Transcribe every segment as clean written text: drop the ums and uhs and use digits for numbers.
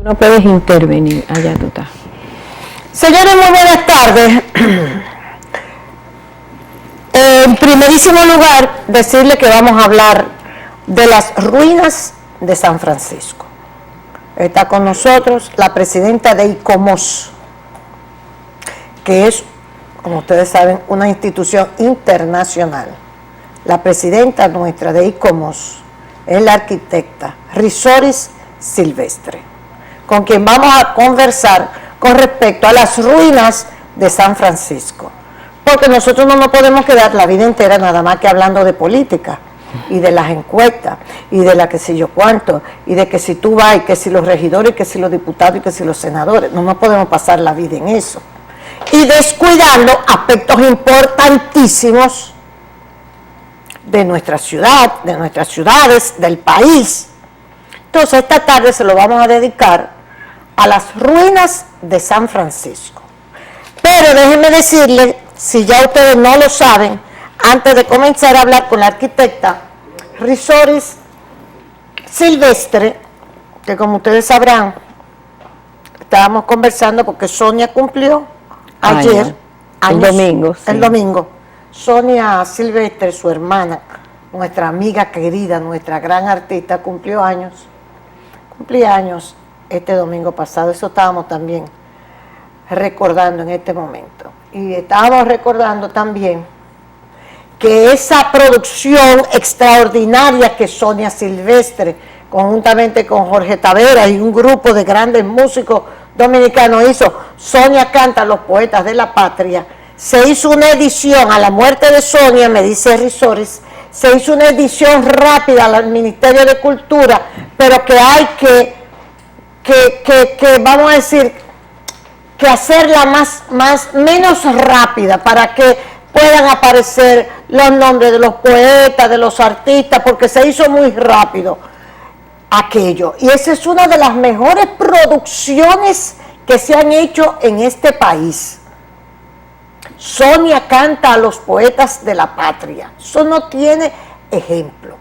No puedes intervenir, allá tú estás. Señores, muy buenas tardes. En primerísimo lugar, decirle que vamos a hablar de las ruinas de San Francisco. Está con nosotros la presidenta de ICOMOS, que es, como ustedes saben, una institución internacional. La presidenta nuestra de ICOMOS es la arquitecta Risoris Silvestre, con quien vamos a conversar con respecto a las ruinas de San Francisco. Porque nosotros no nos podemos quedar la vida entera nada más que hablando de política y de las encuestas y de la que sé yo cuánto y de que si tú vas y que si los regidores y que si los diputados y que si los senadores. No nos podemos pasar la vida en eso. Y descuidando aspectos importantísimos de nuestra ciudad, de nuestras ciudades, del país. Entonces esta tarde se lo vamos a dedicar a las ruinas de San Francisco. Pero déjenme decirles, si ya ustedes no lo saben, antes de comenzar a hablar con la arquitecta Risoris Silvestre, que como ustedes sabrán, estábamos conversando porque Sonia cumplió ayer, el domingo. Sí. El domingo. Sonia Silvestre, su hermana, nuestra amiga querida, nuestra gran artista, cumplía años este domingo pasado. Eso estábamos también recordando en este momento. Y estábamos recordando también que esa producción extraordinaria que Sonia Silvestre, conjuntamente con Jorge Tavera y un grupo de grandes músicos dominicanos hizo, Sonia Canta, los poetas de la patria, se hizo una edición a la muerte de Sonia, me dice Risoris, se hizo una edición rápida al Ministerio de Cultura, pero que hay que vamos a decir, que hacerla menos rápida para que puedan aparecer los nombres de los poetas, de los artistas, porque se hizo muy rápido aquello. Y esa es una de las mejores producciones que se han hecho en este país. Sonia Canta a los poetas de la patria. Eso no tiene ejemplo.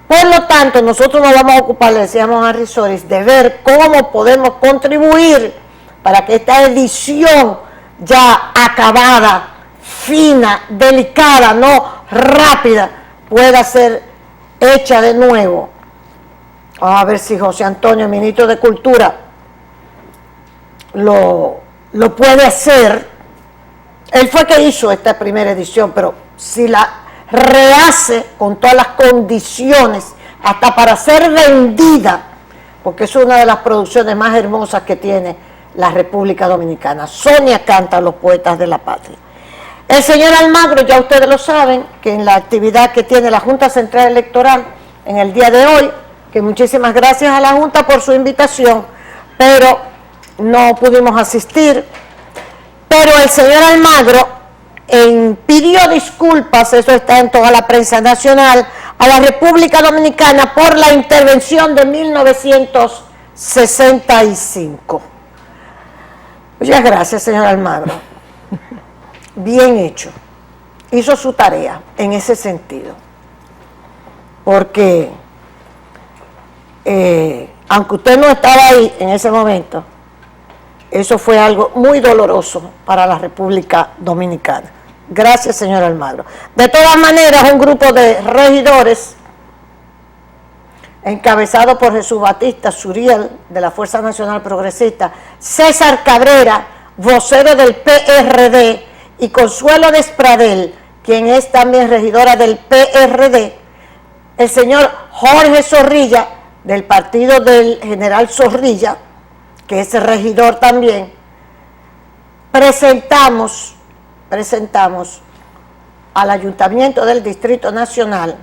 Por lo tanto, nosotros nos vamos a ocupar, le decíamos a Risoris, de ver cómo podemos contribuir para que esta edición ya acabada, fina, delicada, no rápida, pueda ser hecha de nuevo. Vamos a ver si José Antonio, el ministro de Cultura, lo puede hacer. Él fue que hizo esta primera edición, pero si la rehace con todas las condiciones, hasta para ser vendida, porque es una de las producciones más hermosas que tiene la República Dominicana. Sonia Canta a los poetas de la patria. El señor Almagro, ya ustedes lo saben, que en la actividad que tiene la Junta Central Electoral en el día de hoy, que muchísimas gracias a la Junta por su invitación, pero no pudimos asistir. Pero el señor Almagro pidió disculpas, eso está en toda la prensa nacional, a la República Dominicana por la intervención de 1965. Muchas gracias, señor Almagro. Bien hecho. Hizo su tarea en ese sentido. Porque, aunque usted no estaba ahí en ese momento, eso fue algo muy doloroso para la República Dominicana. Gracias, señor Almagro. De todas maneras, un grupo de regidores, encabezado por Jesús Batista Suriel, de la Fuerza Nacional Progresista, César Cabrera, vocero del PRD, y Consuelo Despradel, quien es también regidora del PRD, el señor Jorge Zorrilla, del partido del general Zorrilla, que es regidor también, presentamos al Ayuntamiento del Distrito Nacional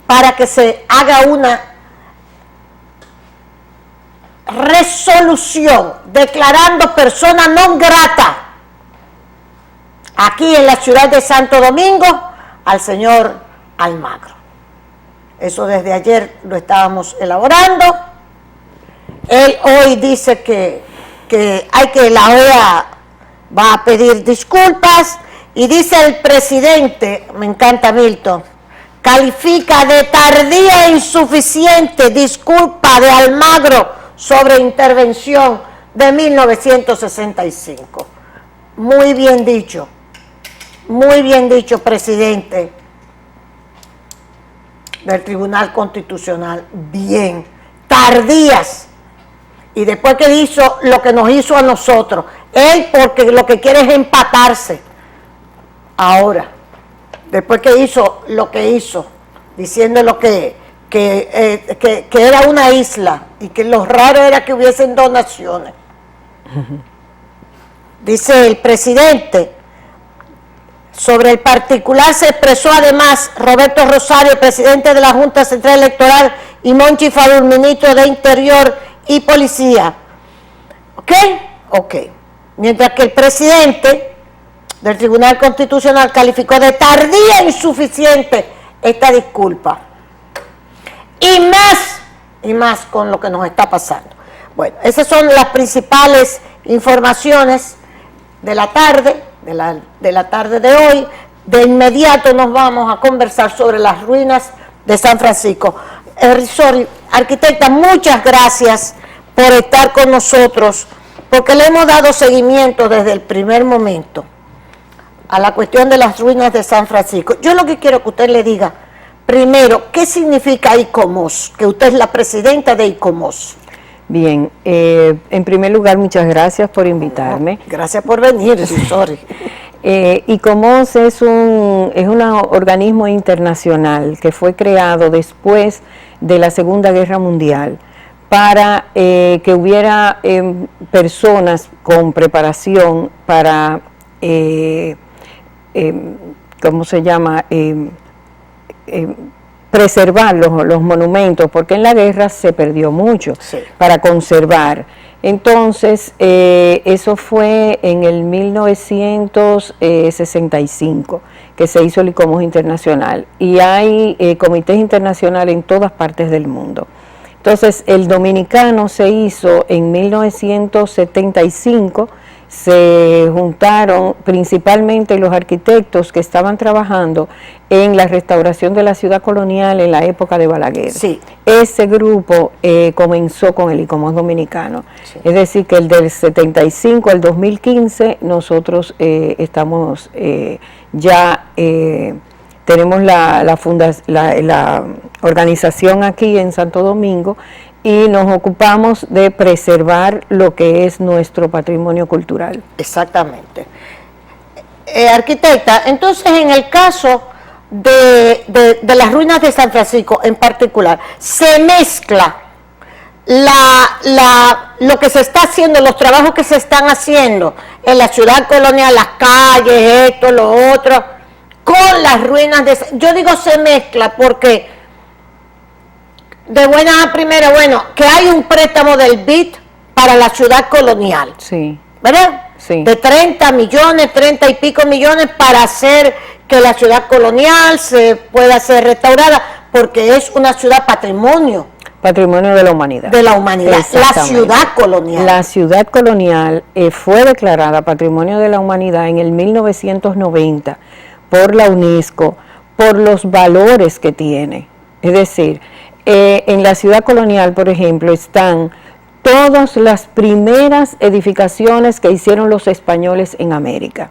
para que se haga una resolución declarando persona non grata aquí en la ciudad de Santo Domingo al señor Almagro. Eso desde ayer lo estábamos elaborando. Él hoy dice que la OEA va a pedir disculpas, y dice el presidente, me encanta Milton, califica de tardía e insuficiente disculpa de Almagro sobre intervención de 1965. Muy bien dicho, presidente del Tribunal Constitucional. Bien, tardías. Y después que hizo lo que nos hizo a nosotros, él porque lo que quiere es empatarse. Ahora, después que hizo lo que hizo, diciendo lo que era una isla y que lo raro era que hubiesen donaciones. Dice el presidente, sobre el particular se expresó además Roberto Rosario, presidente de la Junta Central Electoral, y Monchi Fadul, ministro de Interior y Policía. ¿Ok? Ok. Mientras que el presidente del Tribunal Constitucional calificó de tardía e insuficiente esta disculpa. Y más con lo que nos está pasando. Bueno, esas son las principales informaciones de la tarde, de la tarde de hoy. De inmediato nos vamos a conversar sobre las ruinas de San Francisco. Sorry, arquitecta, muchas gracias por estar con nosotros, porque le hemos dado seguimiento desde el primer momento a la cuestión de las ruinas de San Francisco. Yo lo que quiero que usted le diga, primero, ¿qué significa ICOMOS? Que usted es la presidenta de ICOMOS. Bien, en primer lugar, muchas gracias por invitarme. Gracias por venir, sorry. ICOMOS es un organismo internacional que fue creado después de la Segunda Guerra Mundial para que hubiera personas con preparación para, ¿cómo se llama?, preservar los monumentos, porque en la guerra se perdió mucho, sí, para conservar. Entonces, eso fue en el 1965 que se hizo el ICOMOS Internacional, y hay comités internacionales en todas partes del mundo. Entonces, el dominicano se hizo en 1975, se juntaron principalmente los arquitectos que estaban trabajando en la restauración de la ciudad colonial en la época de Balaguer. Sí. Ese grupo comenzó con el ICOMOS dominicano. Sí. Es decir, que el del 75 al 2015 nosotros estamos ya... tenemos la organización aquí en Santo Domingo, y nos ocupamos de preservar lo que es nuestro patrimonio cultural. Exactamente. Arquitecta, entonces en el caso de las ruinas de San Francisco en particular, se mezcla lo que se está haciendo, los trabajos que se están haciendo en la ciudad colonial, las calles, esto, lo otro, con las ruinas de... Yo digo se mezcla porque... De buena a primera, bueno, que hay un préstamo del BID para la ciudad colonial. Sí. ¿Verdad? Sí. De 30 millones, 30 y pico millones para hacer que la ciudad colonial se pueda ser restaurada, porque es una ciudad patrimonio. Patrimonio de la humanidad. De la humanidad, la ciudad colonial. La ciudad colonial fue declarada Patrimonio de la Humanidad en el 1990 por la UNESCO, por los valores que tiene. Es decir, en la ciudad colonial, por ejemplo, están todas las primeras edificaciones que hicieron los españoles en América.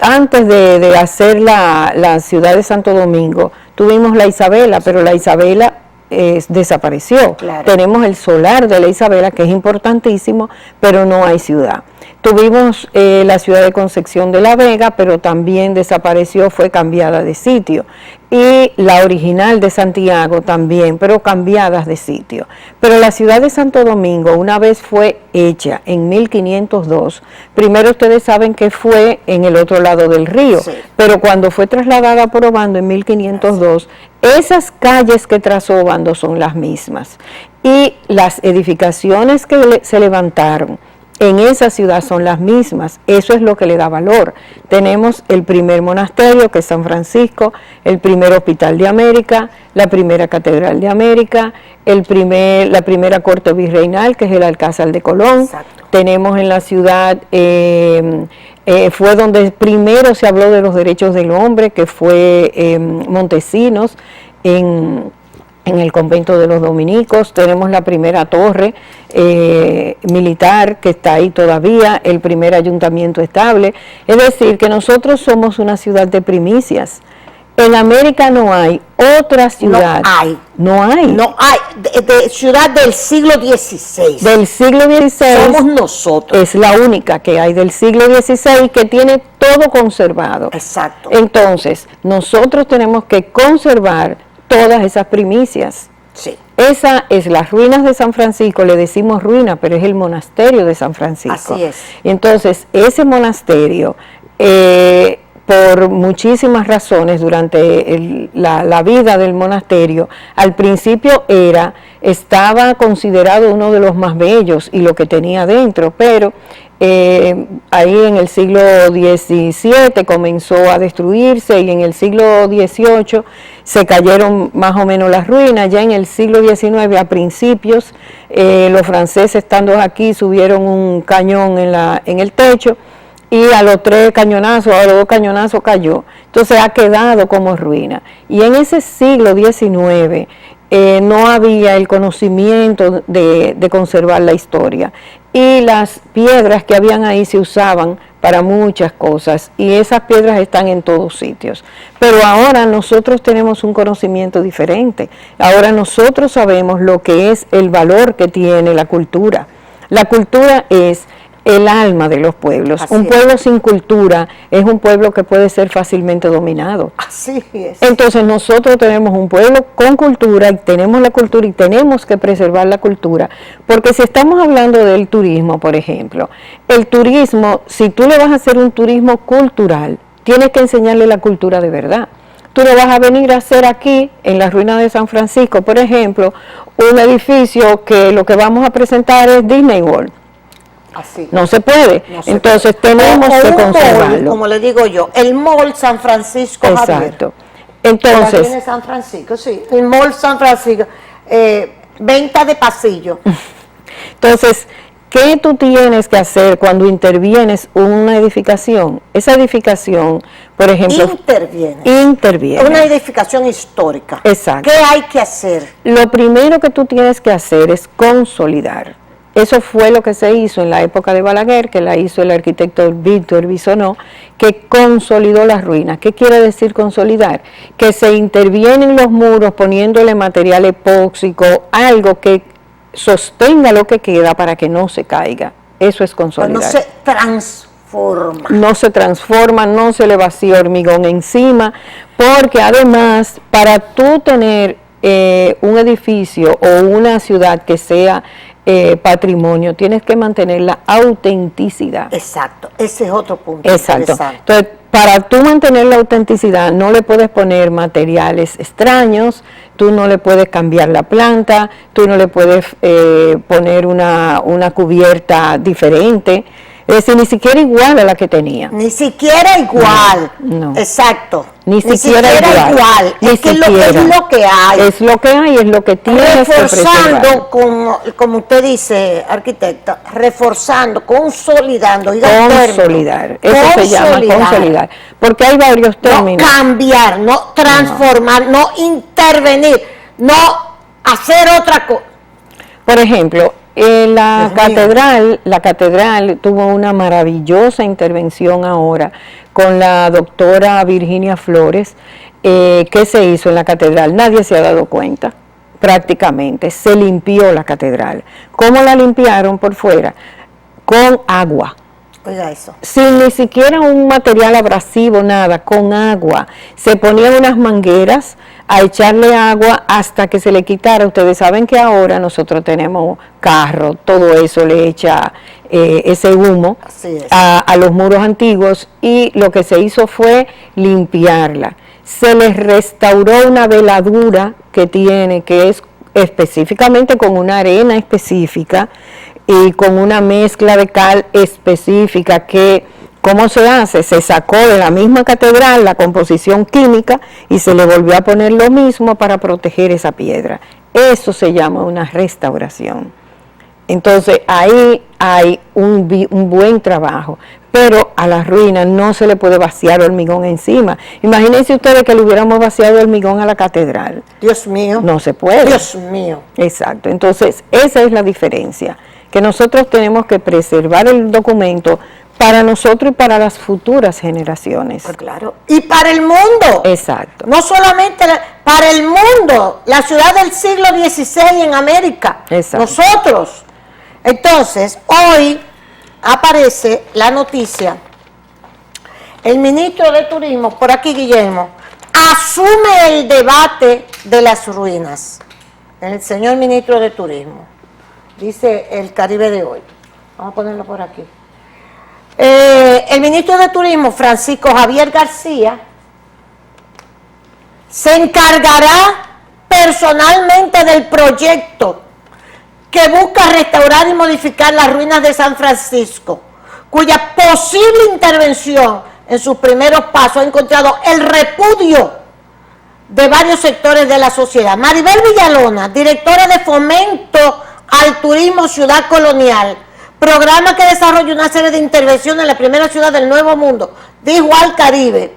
Antes de hacer la ciudad de Santo Domingo, tuvimos la Isabela, pero la Isabela desapareció. Claro. Tenemos el solar de la Isabela, que es importantísimo, pero no hay ciudad. Tuvimos la ciudad de Concepción de la Vega, pero también desapareció, fue cambiada de sitio. Y la original de Santiago también, pero cambiadas de sitio. Pero la ciudad de Santo Domingo una vez fue hecha en 1502. Primero ustedes saben que fue en el otro lado del río, sí, pero cuando fue trasladada por Obando en 1502, esas calles que trazó Obando son las mismas. Y las edificaciones que se levantaron en esa ciudad son las mismas. Eso es lo que le da valor. Tenemos el primer monasterio, que es San Francisco, el primer hospital de América, la primera catedral de América, la primera corte virreinal, que es el Alcázar de Colón. Exacto. Tenemos en la ciudad fue donde primero se habló de los derechos del hombre, que fue Montesinos, en el convento de los dominicos. Tenemos la primera torre militar que está ahí todavía, el primer ayuntamiento estable. Es decir, que nosotros somos una ciudad de primicias. En América no hay otra ciudad. No hay de ciudad del siglo XVI. Del siglo XVI. Somos nosotros. Es la única que hay del siglo XVI que tiene todo conservado. Exacto. Entonces, nosotros tenemos que conservar todas esas primicias. Sí. Esa es las ruinas de San Francisco, le decimos ruina, pero es el monasterio de San Francisco. Así es. Y entonces, ese monasterio, por muchísimas razones durante la vida del monasterio, al principio estaba considerado uno de los más bellos y lo que tenía dentro, pero ahí en el siglo XVII comenzó a destruirse y en el siglo XVIII se cayeron más o menos las ruinas. Ya en el siglo XIX, a principios, los franceses estando aquí subieron un cañón en el techo, y a los 3 cañonazos, a los 2 cañonazos cayó. Entonces ha quedado como ruina. Y en ese siglo XIX no había el conocimiento de conservar la historia. Y las piedras que habían ahí se usaban para muchas cosas. Y esas piedras están en todos sitios. Pero ahora nosotros tenemos un conocimiento diferente. Ahora nosotros sabemos lo que es el valor que tiene la cultura. La cultura es el alma de los pueblos. Un pueblo sin cultura es un pueblo que puede ser fácilmente dominado. Así es. Entonces nosotros tenemos un pueblo con cultura y tenemos la cultura y tenemos que preservar la cultura, porque si estamos hablando del turismo, por ejemplo, el turismo, si tú le vas a hacer un turismo cultural, tienes que enseñarle la cultura de verdad. Tú no vas a venir a hacer aquí, en las ruinas de San Francisco, por ejemplo, un edificio que lo que vamos a presentar es Disney World. Así. No se puede. No se Entonces puede. tenemos que conservarlo. Mall, como le digo yo, el Mall San Francisco Javier. Exacto. Entonces, tiene San Francisco, sí, el Mall San Francisco, venta de pasillo. Entonces, ¿qué tú tienes que hacer cuando intervienes una edificación? Esa edificación, por ejemplo, interviene. Una edificación histórica. Exacto. ¿Qué hay que hacer? Lo primero que tú tienes que hacer es consolidar. Eso fue lo que se hizo en la época de Balaguer, que la hizo el arquitecto Víctor Bisonó, que consolidó las ruinas. ¿Qué quiere decir consolidar? Que se intervienen los muros poniéndole material epóxico, algo que sostenga lo que queda para que no se caiga. Eso es consolidar. No se transforma. No se transforma, no se le vacía hormigón encima, porque además, para tú tener un edificio o una ciudad que sea patrimonio, tienes que mantener la autenticidad. Exacto, ese es otro punto. Exacto. Entonces, para tú mantener la autenticidad, no le puedes poner materiales extraños, tú no le puedes cambiar la planta, tú no le puedes poner una cubierta diferente, es decir, ni siquiera igual a la que tenía. Ni siquiera igual. No. Exacto. Ni siquiera igual. Es que es lo que hay. Es lo que hay, es lo que tienes que preservar. Reforzando, como usted dice, arquitecta, reforzando, consolidando. Consolidar, eso se llama consolidar. Porque hay varios términos. No cambiar, no transformar, no intervenir, no hacer otra cosa. Por ejemplo, la catedral tuvo una maravillosa intervención ahora con la doctora Virginia Flores. ¿Qué se hizo en la catedral? Nadie se ha dado cuenta, prácticamente. Se limpió la catedral. ¿Cómo la limpiaron por fuera? Con agua. Oiga eso. Sin ni siquiera un material abrasivo, nada, con agua. Se ponían unas mangueras a echarle agua hasta que se le quitara. Ustedes saben que ahora nosotros tenemos carro, todo eso le echa ese humo a los muros antiguos, y lo que se hizo fue limpiarla. Se les restauró una veladura que tiene, que es específicamente con una arena específica y con una mezcla de cal específica que, ¿cómo se hace? Se sacó de la misma catedral la composición química y se le volvió a poner lo mismo para proteger esa piedra. Eso se llama una restauración. Entonces ahí hay un buen trabajo, pero a las ruinas no se le puede vaciar hormigón encima. Imagínense ustedes que le hubiéramos vaciado hormigón a la catedral. Dios mío. No se puede. Dios mío. Exacto. Entonces esa es la diferencia, que nosotros tenemos que preservar el documento para nosotros y para las futuras generaciones. Pues claro. Y para el mundo. Exacto. No solamente para el mundo, la ciudad del siglo XVI en América. Exacto. Nosotros. Entonces, hoy aparece la noticia, el ministro de Turismo, por aquí Guillermo, asume el debate de las ruinas. El señor ministro de Turismo, dice el Caribe de hoy. Vamos a ponerlo por aquí. El ministro de Turismo, Francisco Javier García, se encargará personalmente del proyecto que busca restaurar y modificar las ruinas de San Francisco, cuya posible intervención en sus primeros pasos ha encontrado el repudio de varios sectores de la sociedad. Maribel Villalona, directora de Fomento al Turismo Ciudad Colonial, programa que desarrolla una serie de intervenciones en la primera ciudad del Nuevo Mundo, dijo al Caribe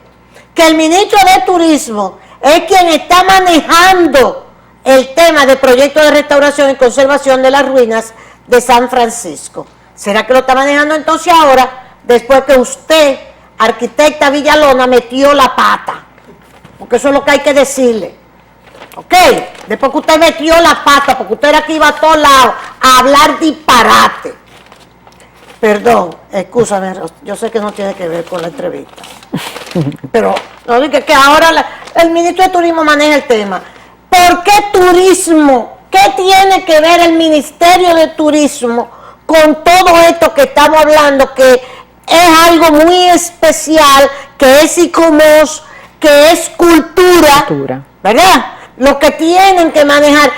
que el ministro de Turismo es quien está manejando el tema del proyecto de restauración y conservación de las ruinas de San Francisco. ¿Será que lo está manejando entonces ahora, después que usted, arquitecta Villalona, metió la pata? Porque eso es lo que hay que decirle. ¿Ok? Después que usted metió la pata, porque usted era que iba a todos lados a hablar disparate. Perdón, excúsame, yo sé que no tiene que ver con la entrevista. Pero no dije que ahora el ministro de Turismo maneja el tema. ¿Por qué turismo? ¿Qué tiene que ver el Ministerio de Turismo con todo esto que estamos hablando? Que es algo muy especial, que es ICOMOS, que es cultura, ¿verdad? Lo que tienen que manejar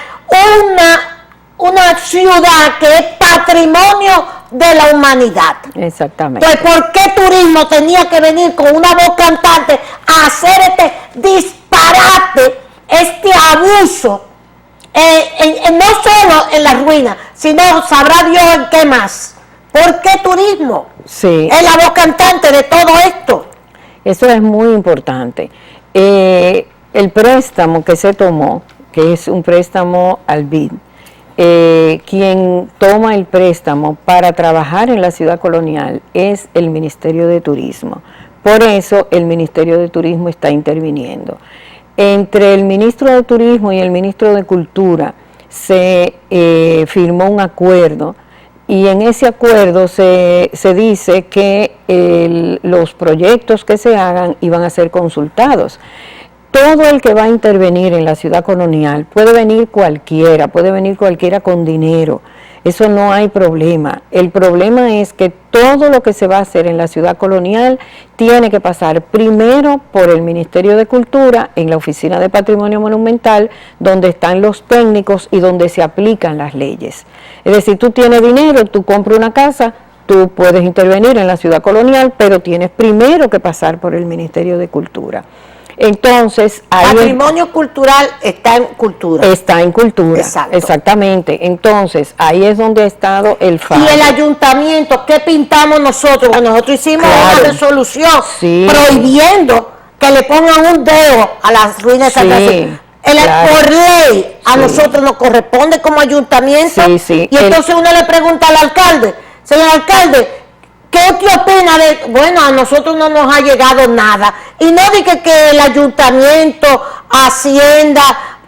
una ciudad que es patrimonio de la humanidad. Exactamente. Entonces, ¿por qué turismo tenía que venir con una voz cantante a hacer este disparate, este abuso, no solo en las ruinas, sino sabrá Dios en qué más? ¿Por qué turismo? Sí. Es la voz cantante de todo esto. Eso es muy importante. El préstamo que se tomó, que es un préstamo al BID, quien toma el préstamo para trabajar en la ciudad colonial es el Ministerio de Turismo. Por eso el Ministerio de Turismo está interviniendo. Entre el ministro de Turismo y el ministro de Cultura se firmó un acuerdo, y en ese acuerdo se dice que los proyectos que se hagan iban a ser consultados. Todo el que va a intervenir en la ciudad colonial, puede venir cualquiera con dinero, eso no hay problema. El problema es que todo lo que se va a hacer en la ciudad colonial tiene que pasar primero por el Ministerio de Cultura, en la Oficina de Patrimonio Monumental, donde están los técnicos y donde se aplican las leyes. Es decir, tú tienes dinero, tú compras una casa, tú puedes intervenir en la ciudad colonial, pero tienes primero que pasar por el Ministerio de Cultura. Entonces, patrimonio cultural está en cultura. Está en cultura. Exacto. Exactamente. Entonces, ahí es donde ha estado el fallo. Y el ayuntamiento, ¿qué pintamos nosotros? Bueno, nosotros hicimos una resolución prohibiendo que le pongan un dedo a las ruinas de San Francisco. Por ley, a nosotros nos corresponde como ayuntamiento. Y entonces uno le pregunta al alcalde, señor alcalde, ¿qué opina de...? Bueno, a nosotros no nos ha llegado nada. Y no diga que el ayuntamiento, Hacienda,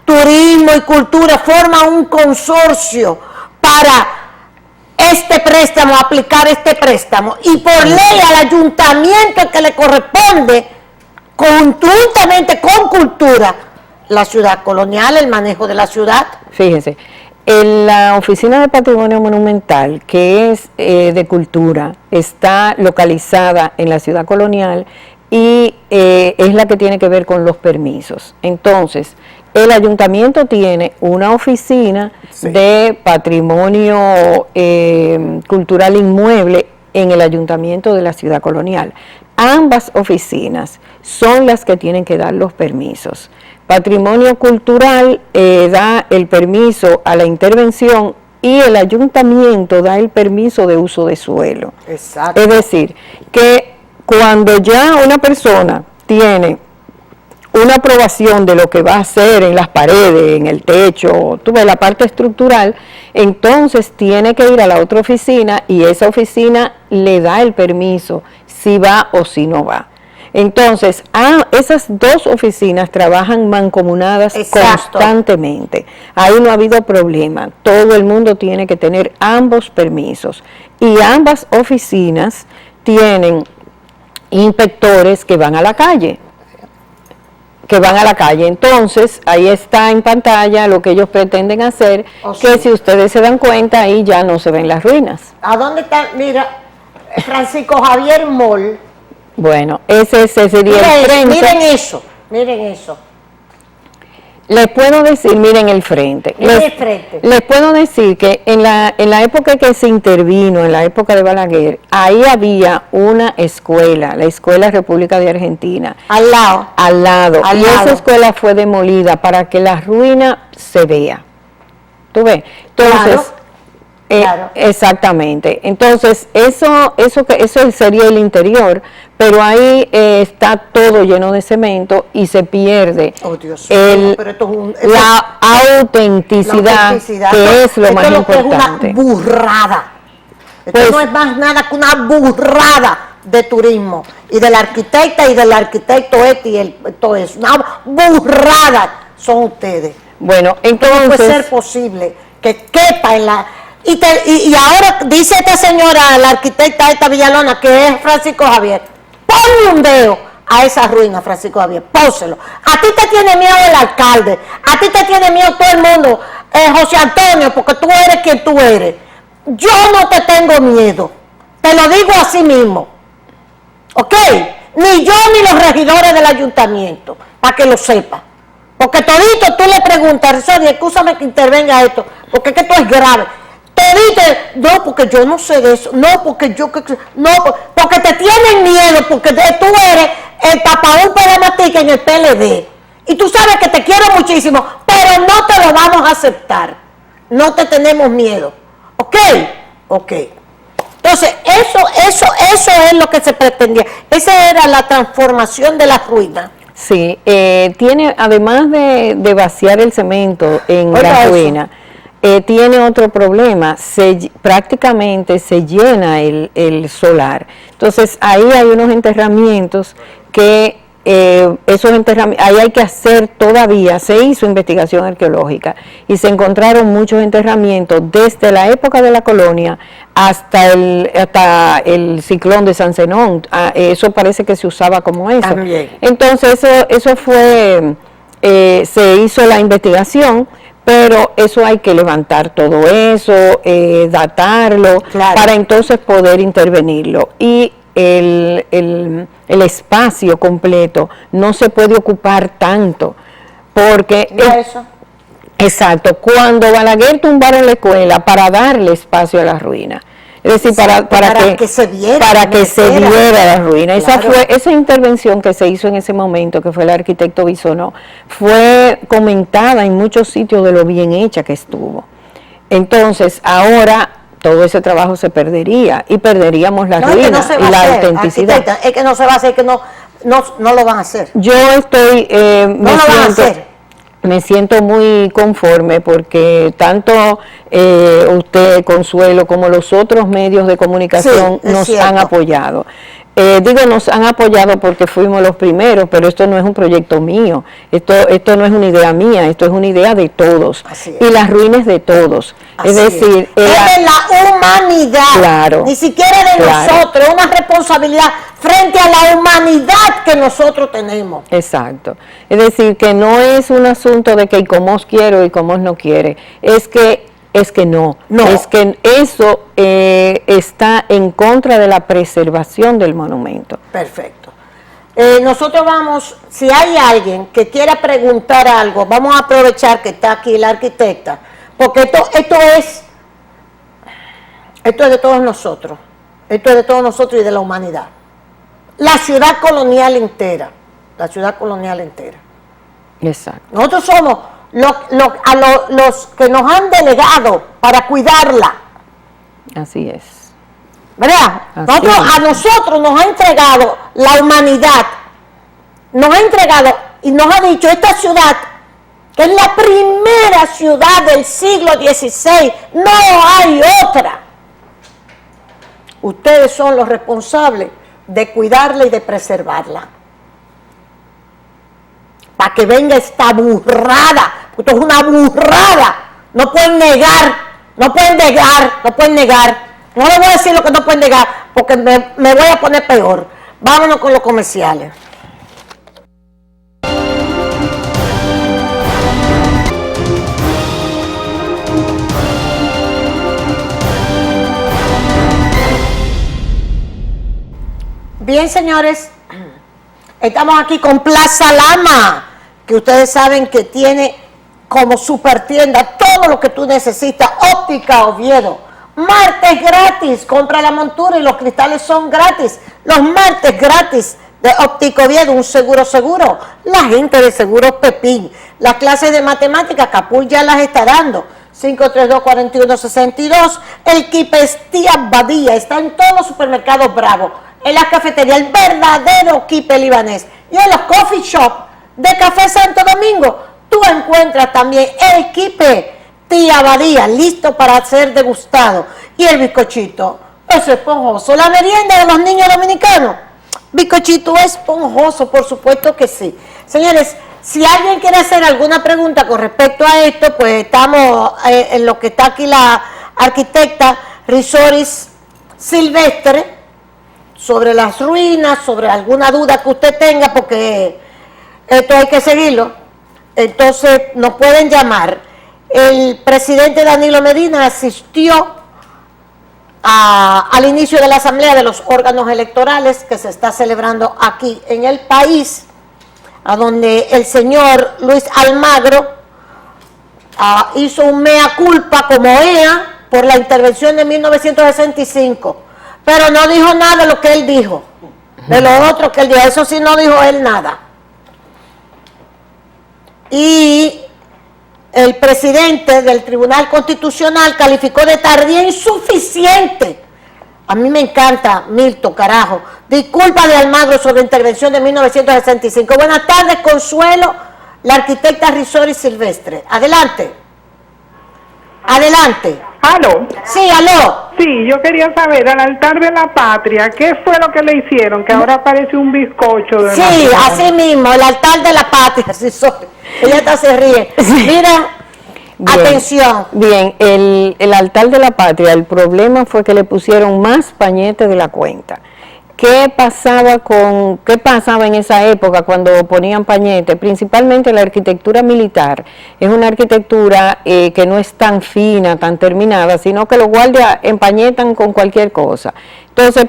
Turismo y Cultura forman un consorcio para este préstamo, aplicar este préstamo. Y por ley al ayuntamiento que le corresponde, conjuntamente con Cultura, la ciudad colonial, el manejo de la ciudad. Fíjense. En la Oficina de Patrimonio Monumental, que es de Cultura, está localizada en la ciudad colonial y es la que tiene que ver con los permisos. Entonces, el ayuntamiento tiene una oficina de patrimonio cultural inmueble en el ayuntamiento de la ciudad colonial. Ambas oficinas son las que tienen que dar los permisos. Patrimonio Cultural da el permiso a la intervención y el ayuntamiento da el permiso de uso de suelo. Exacto. Es decir, que cuando ya una persona tiene una aprobación de lo que va a hacer en las paredes, en el techo, tú ves la parte estructural, entonces tiene que ir a la otra oficina y esa oficina le da el permiso si va o si no va. Entonces, esas dos oficinas trabajan mancomunadas constantemente. Ahí no ha habido problema. Todo el mundo tiene que tener ambos permisos. Y ambas oficinas tienen inspectores que van a la calle. Entonces, ahí está en pantalla lo que ellos pretenden hacer, que si ustedes se dan cuenta, ahí ya no se ven las ruinas. ¿A dónde está? Mira, Francisco Javier Moll. Bueno, ese sería el frente. Miren eso. Les puedo decir, miren el frente. Les puedo decir que en la época que se intervino, en la época de Balaguer, ahí había una escuela, la Escuela República de Argentina. Al lado. Esa escuela fue demolida para que la ruina se vea. ¿Tú ves? Entonces, claro. Exactamente. Entonces, eso sería el interior, pero ahí está todo lleno de cemento y se pierde la autenticidad, que es lo más importante. Es una burrada. Esto no es más nada que una burrada de turismo y del arquitecta y del arquitecto todo eso. Una burrada son ustedes. Bueno, entonces no puede ser posible que quepa en la... Y ahora dice esta señora, la arquitecta esta Villalona, que es Francisco Javier, ponle un dedo a esa ruina, Francisco Javier, pónselo. A ti te tiene miedo el alcalde, a ti te tiene miedo todo el mundo, José Antonio, porque tú eres quien tú eres. Yo no te tengo miedo, te lo digo así mismo, ¿ok? Ni yo ni los regidores del ayuntamiento, para que lo sepa. Porque todito tú le preguntas, Sonia, escúchame que intervenga esto, porque es que esto es grave. No, porque yo no sé de eso, no, porque porque te tienen miedo, porque tú eres el tapaúpa de Matica en el PLD, y tú sabes que te quiero muchísimo, pero no te lo vamos a aceptar, no te tenemos miedo, ¿ok? Entonces, eso es lo que se pretendía, esa era la transformación de la ruina. Sí, tiene, además de vaciar el cemento en la ruina, tiene otro problema, prácticamente se llena el solar. Entonces ahí hay unos enterramientos que ahí hay que hacer todavía, se hizo investigación arqueológica y se encontraron muchos enterramientos desde la época de la colonia hasta el ciclón de San Zenón. Eso parece que se usaba como eso. También. Entonces eso fue, se hizo la investigación, pero eso hay que levantar todo eso, datarlo, claro, para entonces poder intervenirlo. Y el espacio completo no se puede ocupar tanto, porque... Exacto, cuando Balaguer tumbaron la escuela para darle espacio a la ruina, es decir, para que se viera la ruina. Claro. Esa intervención que se hizo en ese momento, que fue el arquitecto Bisonó, fue comentada en muchos sitios de lo bien hecha que estuvo. Entonces, ahora todo ese trabajo se perdería y perderíamos la ruina y la autenticidad. Es que no se va a hacer, que no lo van a hacer. Yo estoy... me siento muy conforme porque tanto usted, Consuelo, como los otros medios de comunicación nos han apoyado. Nos han apoyado porque fuimos los primeros, pero esto no es un proyecto mío, esto no es una idea mía, esto es una idea de todos, y las ruinas de todos. Es decir, es de la humanidad, claro, ni siquiera de nosotros, es una responsabilidad frente a la humanidad que nosotros tenemos. Exacto, es decir, que no es un asunto de que Icomos quiere o Icomos no quiere, es que es que eso está en contra de la preservación del monumento. Perfecto. Nosotros vamos, si hay alguien que quiera preguntar algo, vamos a aprovechar que está aquí la arquitecta, porque esto es de todos nosotros, y de la humanidad. La ciudad colonial entera, Exacto. Nosotros somos los que nos han delegado para cuidarla. Así es. ¿Verdad? Así A nosotros nos ha entregado la humanidad, nos ha entregado y nos ha dicho esta ciudad, que es la primera ciudad del siglo XVI, no hay otra. Ustedes son los responsables de cuidarla y de preservarla. Para que venga esta burrada, esto es una burrada, no pueden negar, no le voy a decir lo que no pueden negar, porque me voy a poner peor. Vámonos con los comerciales. Bien, señores, estamos aquí con Plaza Lama, que ustedes saben que tiene como supertienda todo lo que tú necesitas. Óptica Oviedo, martes gratis, compra la montura y los cristales son gratis. Los martes gratis de Óptica Oviedo, un seguro. La gente de Seguros Pepín, las clases de matemáticas, Capul ya las está dando. 532-4162, el Kipes Tía Badía, está en todos los supermercados Bravo, en la cafetería, el verdadero kipe libanés, y en los coffee shop de Café Santo Domingo, tú encuentras también el kipe Tía Badía, listo para ser degustado, y el bizcochito, es esponjoso, la merienda de los niños dominicanos, bizcochito esponjoso, por supuesto que sí. Señores, si alguien quiere hacer alguna pregunta con respecto a esto, pues estamos en lo que está aquí la arquitecta Risoris Silvestre, sobre las ruinas, sobre alguna duda que usted tenga, porque esto hay que seguirlo. Entonces nos pueden llamar. El presidente Danilo Medina asistió al inicio de la asamblea de los órganos electorales que se está celebrando aquí en el país, a donde el señor Luis Almagro hizo un mea culpa como EA por la intervención de 1965, pero no dijo nada de lo que él dijo, de lo otro que él dijo, eso sí no dijo él nada. Y el presidente del Tribunal Constitucional calificó de tardía insuficiente. A mí me encanta, Milton, carajo. Disculpa de Almagro sobre la intervención de 1965. Buenas tardes, Consuelo, la arquitecta Risori Silvestre. Adelante. Adelante. ¿Aló? Sí, aló. Sí, yo quería saber, al altar de la patria, ¿qué fue lo que le hicieron? Que ahora parece un bizcocho de Sí, la así mismo, el altar de la patria. Ella hasta se ríe. Mira, bien, atención. Bien, el altar de la patria, el problema fue que le pusieron más pañete de la cuenta. ¿Qué pasaba en esa época cuando ponían pañete? Principalmente la arquitectura militar. Es una arquitectura que no es tan fina, tan terminada, sino que los guardias empañetan con cualquier cosa. Entonces,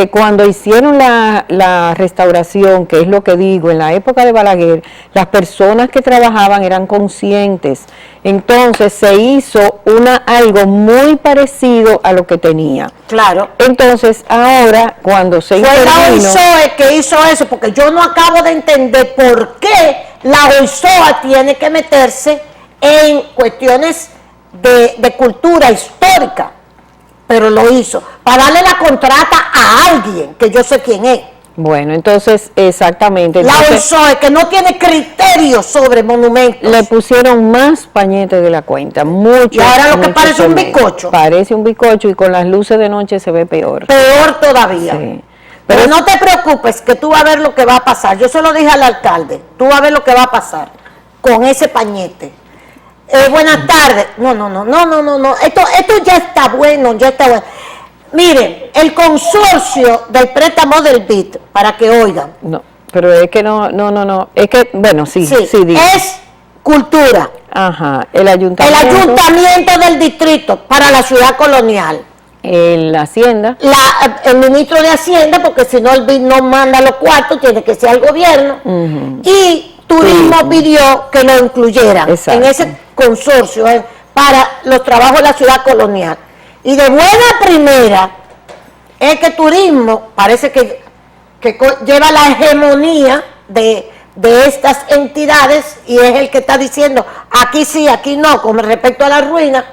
cuando hicieron la restauración, que es lo que digo, en la época de Balaguer, las personas que trabajaban eran conscientes. Entonces, se hizo algo muy parecido a lo que tenía. Claro. Entonces, ahora, cuando se fue la OISOE que hizo eso, porque yo no acabo de entender por qué la OISOE tiene que meterse en cuestiones de cultura histórica, pero lo hizo para darle la contrata a alguien que yo sé quién es. Bueno, entonces, exactamente. La OISOE, que no tiene criterios sobre monumentos. Le pusieron más pañete de la cuenta, mucho. Y ahora lo que parece un bizcocho. Parece un bizcocho y con las luces de noche se ve peor. Peor todavía. Sí. Pero no te preocupes, que tú vas a ver lo que va a pasar. Yo se lo dije al alcalde, tú vas a ver lo que va a pasar con ese pañete. Buenas tardes. No. Esto ya está bueno, ya está bueno. Miren, el consorcio del préstamo del BID, para que oigan. No, pero es que no, es que, bueno, sí, digo. Es cultura. Ajá, el ayuntamiento del distrito para la ciudad colonial. La Hacienda. El ministro de Hacienda, porque si no el BID no manda los cuartos, tiene que ser el gobierno. Y Turismo pidió que lo incluyeran en ese consorcio para los trabajos de la ciudad colonial. Y de buena primera es que Turismo parece que lleva la hegemonía de de estas entidades y es el que está diciendo aquí sí, aquí no, con respecto a la ruina.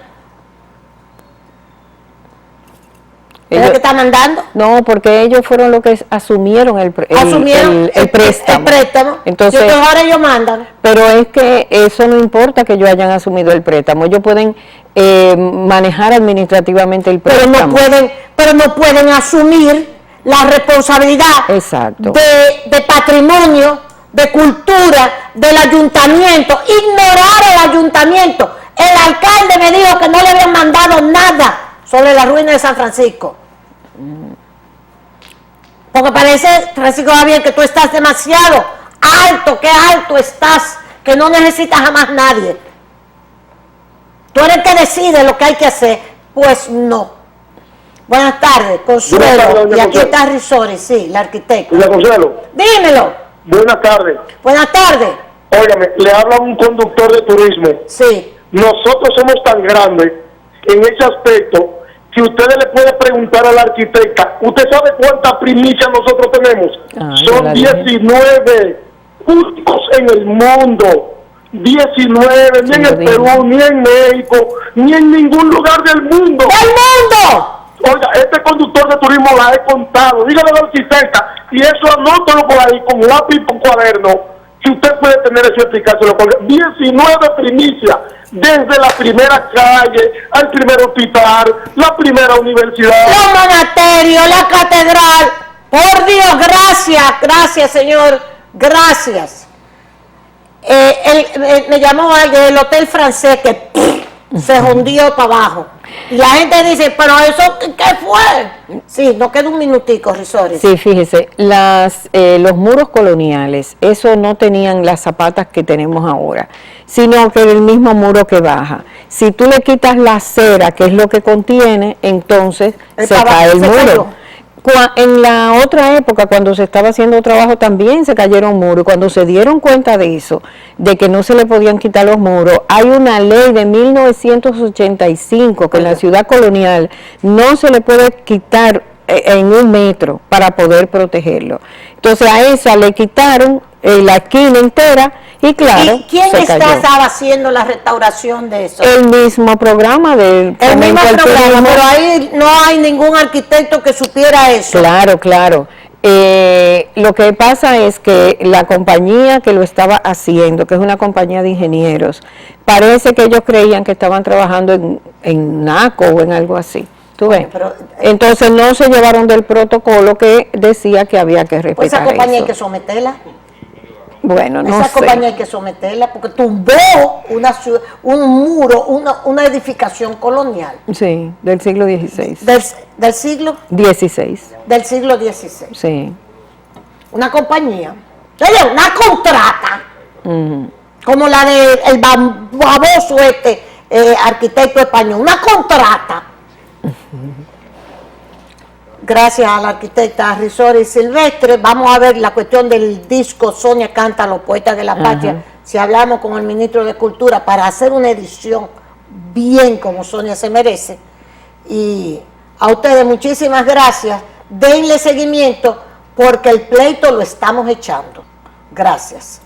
¿Es el que está mandando? No, porque ellos fueron los que asumieron el préstamo. El préstamo. Entonces, y ahora ellos mandan. Pero es que eso no importa que ellos hayan asumido el préstamo. Ellos pueden manejar administrativamente el préstamo. Pero no pueden asumir la responsabilidad Exacto. de patrimonio, de cultura, del ayuntamiento. Ignorar el ayuntamiento. El alcalde me dijo que no le habían mandado nada sobre la ruina de San Francisco. Porque parece, Francisco Javier, que tú estás demasiado alto, que alto estás, que no necesitas a más nadie. Tú eres el que decide lo que hay que hacer. Pues no. Buenas tardes, Consuelo. Buenas tardes, y aquí Consuelo. está Risori, sí, la arquitecta. Doña Consuelo, Dímelo. buenas tardes. Buenas tardes. Óigame, le habla un conductor de turismo. Sí. Nosotros somos tan grandes en ese aspecto que ustedes le pueden preguntar a la arquitecta, ¿usted sabe cuántas primicias nosotros tenemos? Son 19 únicos en el mundo. 19, ni en el Perú, ni en México, ni en ningún lugar del mundo. ¡Del mundo! Oiga, este conductor de turismo la he contado. Dígale a la arquitecta, y eso anótalo por ahí con lápiz y con cuaderno, que usted puede tener eso y explicárselo. 19 primicias, desde la primera calle, al primer hospital, la primera universidad. Los monasterios, la catedral. Por Dios, gracias, señor, gracias. Me llamó alguien del Hotel Francés que se hundió para abajo. Y la gente dice, pero eso, ¿qué fue? Sí, nos queda un minutico, Risori. Sí, fíjese, los muros coloniales, eso no tenían las zapatas que tenemos ahora, sino que el mismo muro que baja. Si tú le quitas la cera, que es lo que contiene, entonces se cae el muro. En la otra época, cuando se estaba haciendo trabajo, también se cayeron muros. Cuando se dieron cuenta de eso, de que no se le podían quitar los muros, hay una ley de 1985 que en la ciudad colonial no se le puede quitar en 1 metro para poder protegerlo. Entonces a esa le quitaron la esquina entera y claro, ¿Y quién se cayó. estaba haciendo la restauración de eso? El mismo programa del El mismo Fomento al programa, Turismo. pero ahí no hay ningún arquitecto que supiera eso. Claro, claro. Lo que pasa es que la compañía que lo estaba haciendo, que es una compañía de ingenieros, parece que ellos creían que estaban trabajando en NACO o en algo así. ¿Tú ves? Pero, entonces no se llevaron del protocolo que decía que había que respetar pues esa compañía eso. hay que someterla. Bueno, no Esa sé. compañía hay que someterla porque tumbó un muro, una edificación colonial. Sí, del siglo XVI. Del siglo 16. Del siglo XVI. Sí. Una compañía. Oye, una contrata. Ujú. Como la del baboso arquitecto español. Una contrata. Gracias a la arquitecta Risori Silvestre. Vamos a ver la cuestión del disco Sonia canta a los poetas de la patria. Si hablamos con el ministro de Cultura para hacer una edición bien como Sonia se merece. Y a ustedes muchísimas gracias. Denle seguimiento porque el pleito lo estamos echando. Gracias.